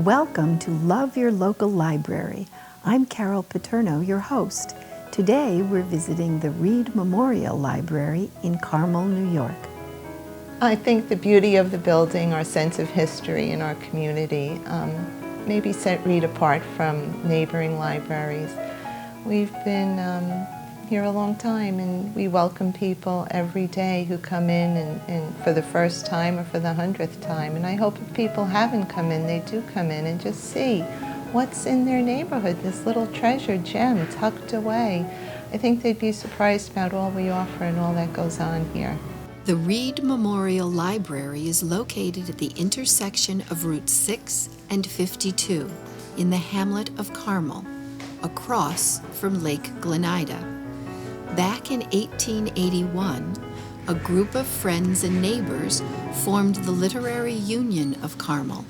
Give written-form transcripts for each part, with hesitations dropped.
Welcome to Love Your Local Library. I'm Carol Paterno, your host. Today we're visiting the Reed Memorial Library in Carmel, New York. I think the beauty of the building, our sense of history in our community, maybe set Reed apart from neighboring libraries. We've been here a long time, and we welcome people every day who come in and for the first time or for the 100th time. And I hope if people haven't come in, they do come in and just see what's in their neighborhood, this little treasure gem tucked away. I think they'd be surprised about all we offer and all that goes on here. The Reed Memorial Library is located at the intersection of Routes 6 and 52 in the Hamlet of Carmel, across from Lake Glenida. Back in 1881, a group of friends and neighbors formed the Literary Union of Carmel,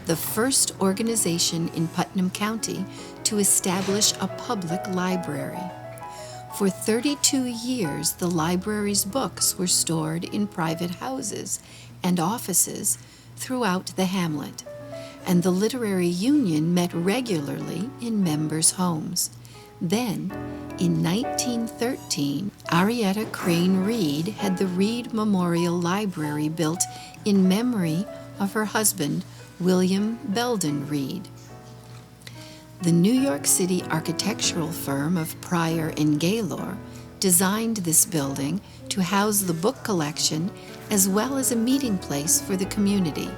the first organization in Putnam County to establish a public library. For 32 years, the library's books were stored in private houses and offices throughout the hamlet, and the Literary Union met regularly in members' homes. Then, in 1913, Arietta Crane Reed had the Reed Memorial Library built in memory of her husband, William Belden Reed. The New York City architectural firm of Pryor and Gaylor designed this building to house the book collection as well as a meeting place for the community.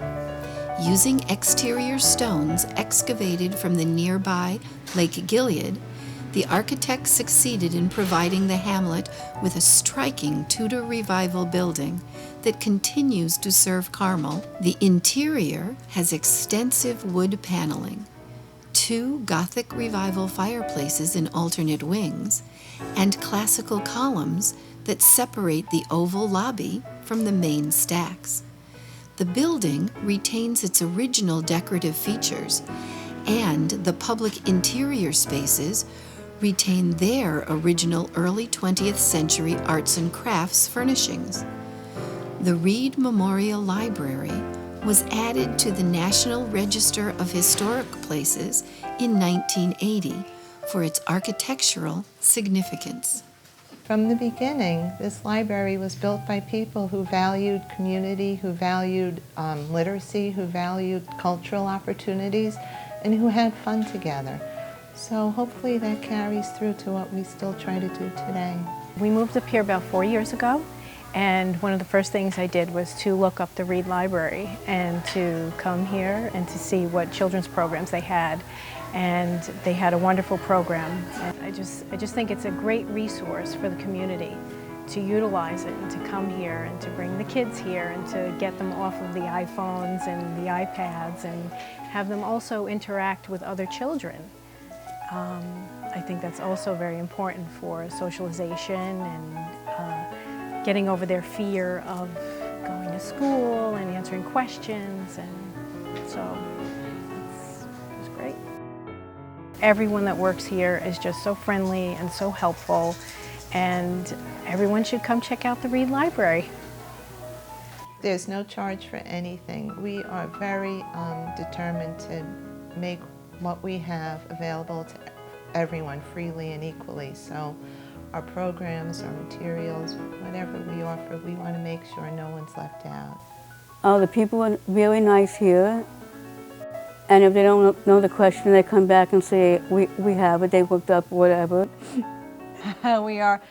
Using exterior stones excavated from the nearby Lake Gilead, the architects succeeded in providing the hamlet with a striking Tudor Revival building that continues to serve Carmel. The interior has extensive wood paneling, 2 Gothic Revival fireplaces in alternate wings, and classical columns that separate the oval lobby from the main stacks. The building retains its original decorative features, and the public interior spaces retain their original early 20th century arts and crafts furnishings. The Reed Memorial Library was added to the National Register of Historic Places in 1980 for its architectural significance. From the beginning, this library was built by people who valued community, who valued literacy, who valued cultural opportunities, and who had fun together. So hopefully that carries through to what we still try to do today. We moved up here about 4 years ago, and one of the first things I did was to look up the Reed Library and to come here and to see what children's programs they had. And they had a wonderful program. And I just think it's a great resource for the community to utilize it and to come here and to bring the kids here and to get them off of the iPhones and the iPads and have them also interact with other children. I think that's also very important for socialization and getting over their fear of going to school and answering questions, and so it's great. Everyone that works here is just so friendly and so helpful, and everyone should come check out the Reed Library. There's no charge for anything. We are very determined to make what we have available to everyone freely and equally. So our programs, our materials, whatever we offer, we want to make sure no one's left out. Oh, the people are really nice here. And if they don't know the question, they come back and say, we have it, they looked up, whatever. We are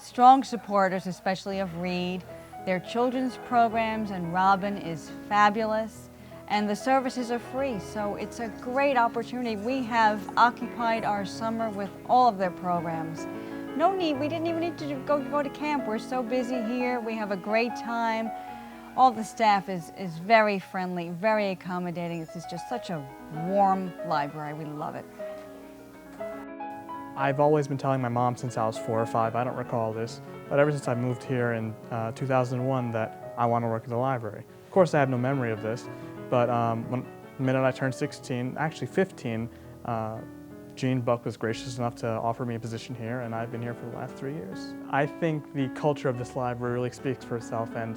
strong supporters, especially of Reed. Their children's programs, and Robin is fabulous. And the services are free, so it's a great opportunity. We have occupied our summer with all of their programs. No need, we didn't even need to go to camp. We're so busy here. We have a great time. All the staff is very friendly, very accommodating. It's just such a warm library. We love it. I've always been telling my mom since I was 4 or 5, I don't recall this, but ever since I moved here in 2001 that I want to work at the library. Of course, I have no memory of this, but the minute I turned 16, actually 15, Gene Buck was gracious enough to offer me a position here, and I've been here for the last 3 years. I think the culture of this library really speaks for itself, and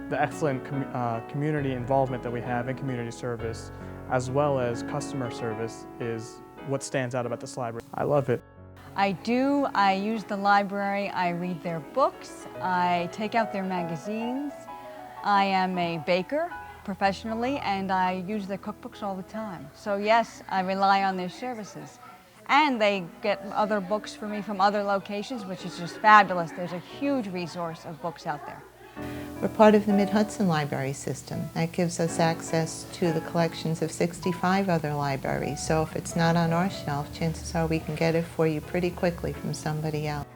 the excellent community involvement that we have in community service as well as customer service is what stands out about this library. I love it. I do. I use the library. I read their books. I take out their magazines. I am a baker professionally, and I use their cookbooks all the time. So yes, I rely on their services. And they get other books for me from other locations, which is just fabulous. There's a huge resource of books out there. We're part of the Mid-Hudson Library System. That gives us access to the collections of 65 other libraries. So if it's not on our shelf, chances are we can get it for you pretty quickly from somebody else.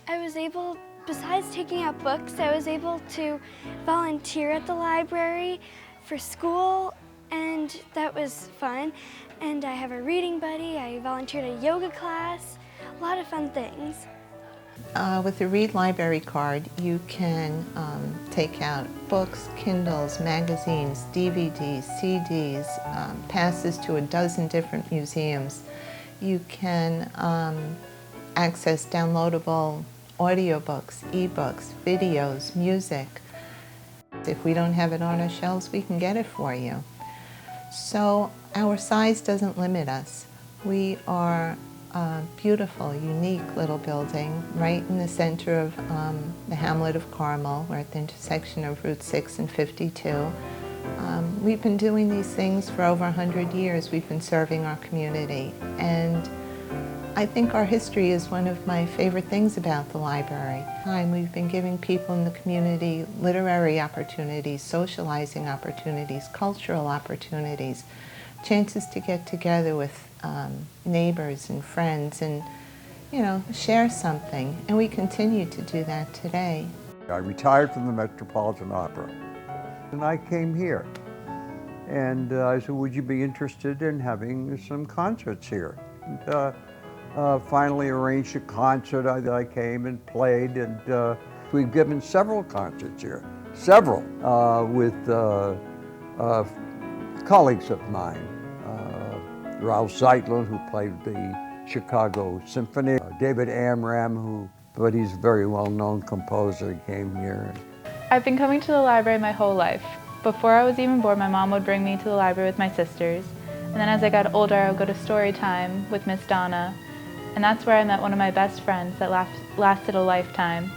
I was able, besides taking out books, I was able to volunteer at the library for school, and that was fun. And I have a reading buddy, I volunteered at a yoga class, a lot of fun things. With the Read Library card, you can take out books, Kindles, magazines, DVDs, CDs, passes to a dozen different museums. You can access downloadable audiobooks, ebooks, videos, music. If we don't have it on our shelves, we can get it for you. So our size doesn't limit us. We are a beautiful, unique little building right in the center of the Hamlet of Carmel. We're at the intersection of Route 6 and 52. We've been doing these things for over 100 years. We've been serving our community. And I think our history is one of my favorite things about the library. We've been giving people in the community literary opportunities, socializing opportunities, cultural opportunities, chances to get together with neighbors and friends and, share something. And we continue to do that today. I retired from the Metropolitan Opera and I came here. And I said, would you be interested in having some concerts here? And, finally arranged a concert. I came and played, and we've given several concerts here, with colleagues of mine. Ralph Zeitlin, who played the Chicago Symphony, David Amram, but he's a very well-known composer, came here. I've been coming to the library my whole life. Before I was even born, my mom would bring me to the library with my sisters. And then as I got older, I would go to story time with Miss Donna. And that's where I met one of my best friends that lasted a lifetime.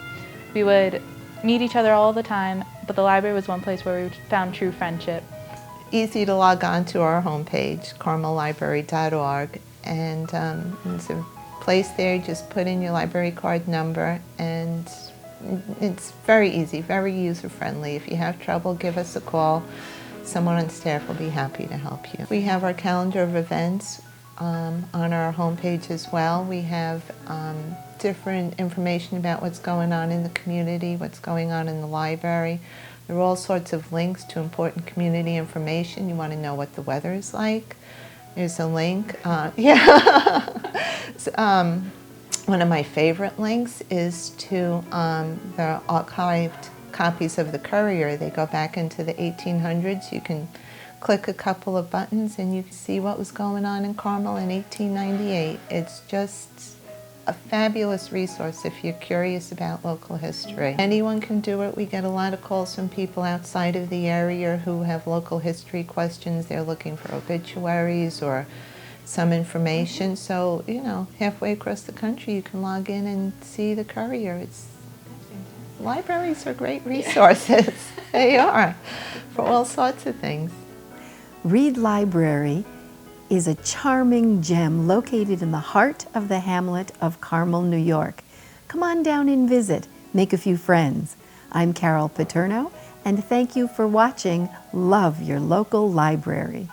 We would meet each other all the time, but the library was one place where we found true friendship. Easy to log on to our homepage, carmellibrary.org, and there's a place there. Just put in your library card number, and it's very easy, very user-friendly. If you have trouble, give us a call. Someone on staff will be happy to help you. We have our calendar of events on our homepage as well. We have different information about what's going on in the community, what's going on in the library. There are all sorts of links to important community information. You want to know what the weather is like? There's a link. One of my favorite links is to the archived copies of the Courier. They go back into the 1800s. You can click a couple of buttons and you can see what was going on in Carmel in 1898. It's just a fabulous resource if you're curious about local history. Anyone can do it. We get a lot of calls from people outside of the area who have local history questions. They're looking for obituaries or some information. So, halfway across the country you can log in and see the Courier. Libraries are great resources. They are, for all sorts of things. Read Library is a charming gem located in the heart of the Hamlet of Carmel, New York. Come on down and visit, make a few friends. I'm Carol Paterno, and thank you for watching Love Your Local Library.